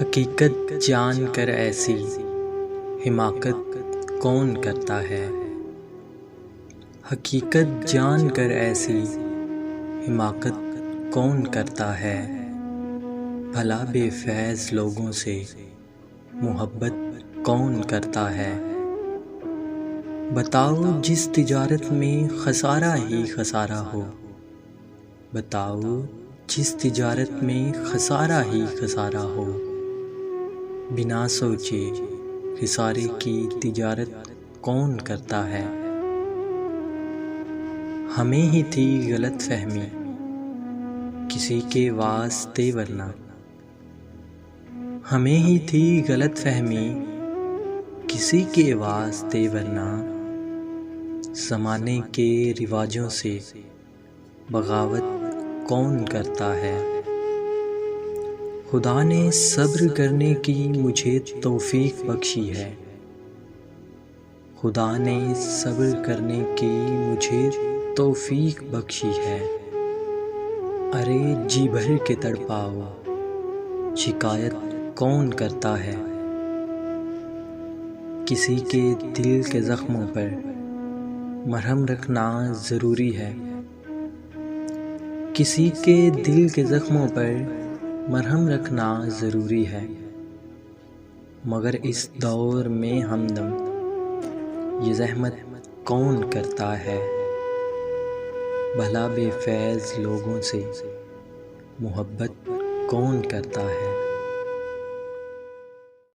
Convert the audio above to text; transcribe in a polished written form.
हकीकत जान कर ऐसी हिमाकत कौन करता है। हकीकत जान कर ऐसी हिमाकत कौन करता है। भला बेफैज़ लोगों से मोहब्बत कौन करता है। बताओ जिस तिजारत में खसारा ही खसारा हो। बताओ जिस तिजारत में खसारा ही खसारा हो। बिना सोचे खसारे की तिजारत कौन करता है। हमें ही थी गलत फहमी किसी के वास्ते वरना। हमें ही थी गलत फहमी किसी के वास्ते वरना। ज़माने के रिवाजों से बगावत कौन करता है। खुदा ने सब्र करने की मुझे तौफीक बख्शी है। खुदा ने सब्र करने की मुझे तौफीक बख्शी है। अरे जी भर के तड़पाओ शिकायत कौन करता है। किसी के दिल के ज़ख्मों पर मरहम रखना ज़रूरी है। किसी के दिल के ज़ख्मों पर मरहम रखना ज़रूरी है। मगर इस दौर में हमदम ये ज़हमत कौन करता है। भला बेफैज़ लोगों से मोहब्बत कौन करता है।